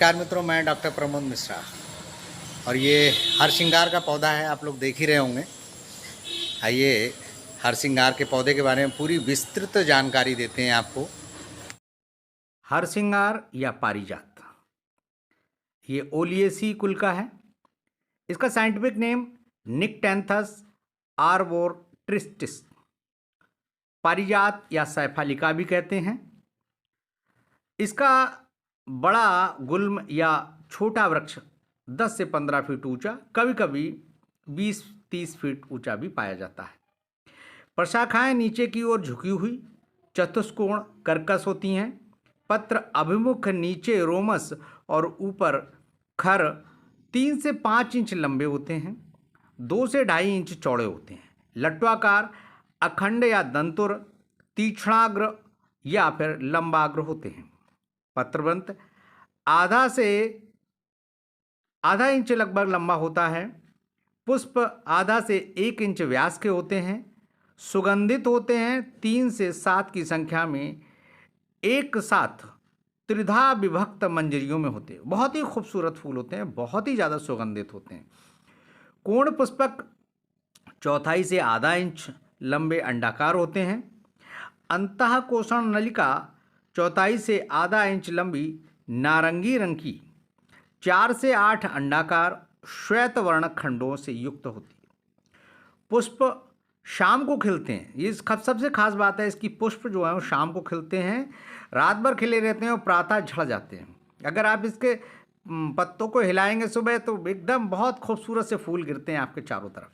नमस्कार मित्रों, मैं डॉक्टर प्रमोद मिश्रा और ये हरसिंगार का पौधा है। आप लोग देख ही रहे होंगे। आइए हरसिंगार के पौधे के बारे में पूरी विस्तृत जानकारी देते हैं आपको। हरसिंगार या पारिजात ये ओलियेसी कुल का है। इसका साइंटिफिक नेम निक्टेंथस आर्बोरिस्टिस, पारिजात या सैफालिका भी कहते हैं। इसका बड़ा गुल्म या छोटा वृक्ष 10 से 15 फीट ऊंचा, कभी कभी 20-30 फीट ऊंचा भी पाया जाता है। प्रशाखाएं नीचे की ओर झुकी हुई चतुष्कोण कर्कश होती हैं। पत्र अभिमुख, नीचे रोमस और ऊपर खर 3 से 5 इंच लंबे होते हैं, 2 से 2.5 इंच चौड़े होते हैं। लट्वाकार, अखंड या दंतुर, तीक्ष्णाग्र या फिर लंबाग्र होते हैं। पत्रवंत आधा इंच लगभग लंबा होता है। पुष्प आधा से 1 इंच व्यास के होते हैं। सुगंधित होते हैं। 3 से 7 की संख्या में एक साथ त्रिधा विभक्त मंजरियों में होते हैं। बहुत ही खूबसूरत फूल होते हैं, बहुत ही ज़्यादा सुगंधित होते हैं। कोण पुष्पक चौथाई से आधा इंच लंबे अंडाकार होते हैं। अंतःकोषण नलिका चौथाई से आधा इंच लंबी नारंगी रंग की 4 से 8 अंडाकार श्वेत वर्ण खंडों से युक्त होती है। पुष्प शाम को खिलते हैं। ये सबसे खास बात है, इसकी पुष्प जो है वो शाम को खिलते हैं, रात भर खिले रहते हैं और प्रातः झड़ जाते हैं। अगर आप इसके पत्तों को हिलाएंगे सुबह तो एकदम बहुत खूबसूरत से फूल गिरते हैं आपके चारों तरफ।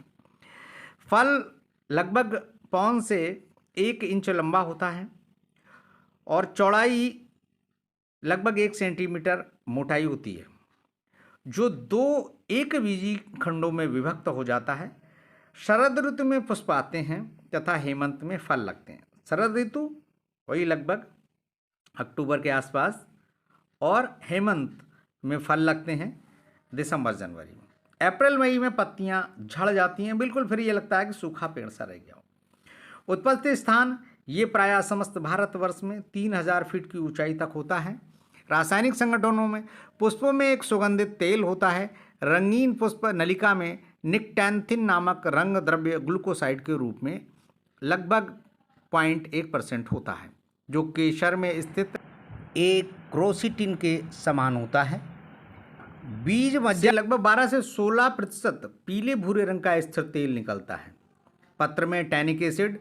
फल लगभग पौन से 1 इंच लंबा होता है और चौड़ाई लगभग 1 सेंटीमीटर मोटाई होती है, जो 2 एक बीजी खंडों में विभक्त हो जाता है। शरद ऋतु में पुष्प आते हैं तथा हेमंत में फल लगते हैं। शरद ऋतु वही लगभग अक्टूबर के आसपास और हेमंत में फल लगते हैं दिसंबर जनवरी में। अप्रैल मई में पत्तियां झड़ जाती हैं, बिल्कुल फिर ये लगता है कि सूखा पेड़ सा रह गया हो। उत्पत्ति स्थान ये प्रायः समस्त भारतवर्ष में 3000 फीट की ऊंचाई तक होता है। रासायनिक संगठनों में पुष्पों में एक सुगंधित तेल होता है। रंगीन पुष्प नलिका में निक्टैंथिन नामक रंग द्रव्य ग्लूकोसाइड के रूप में लगभग 0.1% होता है, जो केसर में स्थित एक क्रोसिटिन के समान होता है। बीज मध्य लगभग 12 से 16% पीले भूरे रंग का स्थिर तेल निकलता है। पत्र में टैनिक एसिड,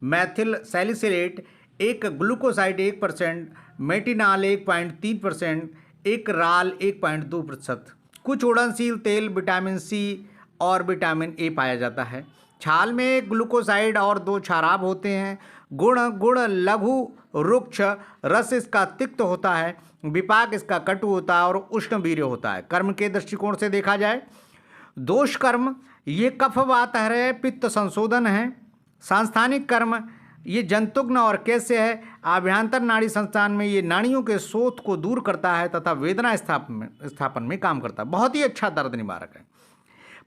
मैथिल सैलिसिलेट, एक ग्लूकोसाइड 1%, मेटिनॉल 1.3%, एक राल 1.2%, कुछ उड़नशील तेल, विटामिन सी और विटामिन ए पाया जाता है। छाल में एक ग्लूकोसाइड और 2 क्षाराब होते हैं। गुण लघु रुक्ष, रस इसका तिक्त होता है, विपाक इसका कटु होता है और उष्णवीर्य होता है। कर्म के दृष्टिकोण से देखा जाए, दोष कर्म ये कफ वात है, पित्त संशोधन है। सांस्थानिक कर्म ये जंतुग्न और कैसे है। आभ्यंतर नाड़ी संस्थान में ये नाड़ियों के शोथ को दूर करता है तथा वेदना स्थापन में काम करता है। बहुत ही अच्छा दर्द निवारक है।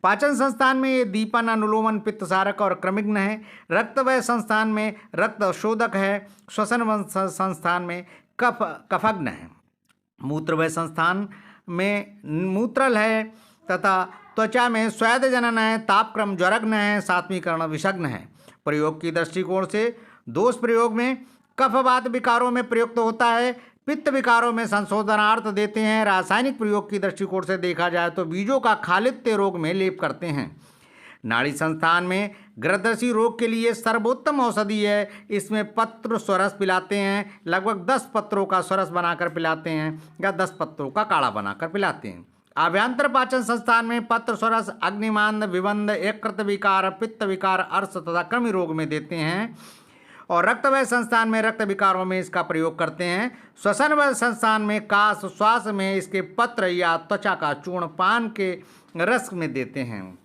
पाचन संस्थान में ये दीपन, अनुलोमन, पित्तसारक और क्रमिग्न है। रक्तवय संस्थान में रक्त शोधक है। श्वसन संस्थान में कफग्न है। मूत्रवय संस्थान में मूत्रल है तथा त्वचा में स्वेद जनन है। तापक्रम ज्वरग्न है। सात्वीकरण विषग्न है। प्रयोग की दृष्टिकोण से दोष प्रयोग में कफवात विकारों में प्रयुक्त होता है, पित्त विकारों में संशोधनार्थ देते हैं। रासायनिक प्रयोग की दृष्टिकोण से देखा जाए तो बीजों का खालित्य रोग में लेप करते हैं। नाड़ी संस्थान में ग्रदर्शी रोग के लिए सर्वोत्तम औषधि है। इसमें पत्र स्वरस पिलाते हैं। लगभग 10 पत्रों का स्वरस बनाकर पिलाते हैं या 10 पत्रों का काढ़ा बनाकर पिलाते हैं। आभ्यंतर पाचन संस्थान में पत्र स्वरस अग्निमांद, विबंध, यकृत विकार, पित्त विकार, अर्श तथा कृमि रोग में देते हैं और रक्तवय संस्थान में रक्त विकारों में इसका प्रयोग करते हैं। श्वसनवय संस्थान में काश, श्वास में इसके पत्र या त्वचा का चूर्ण पान के रस में देते हैं।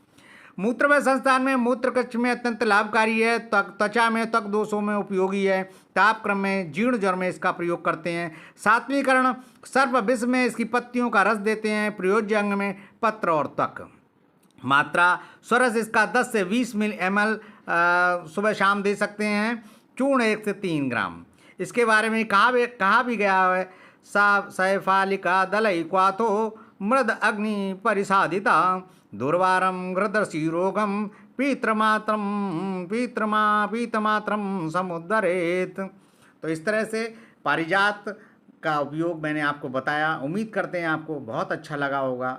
मूत्रवय संस्थान में मूत्रकक्ष में अत्यंत लाभकारी है। त्वचा में, त्वक दोषों में उपयोगी है। तापक्रम में, जीर्ण ज्वर में इसका प्रयोग करते हैं। सात्वीकरण सर्प विष में इसकी पत्तियों का रस देते हैं। प्रयोज्य अंग में पत्र और त्वक। मात्रा स्वरस इसका 10 से 20 ml सुबह शाम दे सकते हैं। चूर्ण 1 से 3 ग्राम। इसके बारे में कहा भी गया है, सा सैफालिका दलैक्वातो मृद अग्नि परिसादिता दुर्वारम घृतसी रोगम पीतमात्रम समुद्धरेत। तो इस तरह से पारिजात का उपयोग मैंने आपको बताया। उम्मीद करते हैं आपको बहुत अच्छा लगा होगा।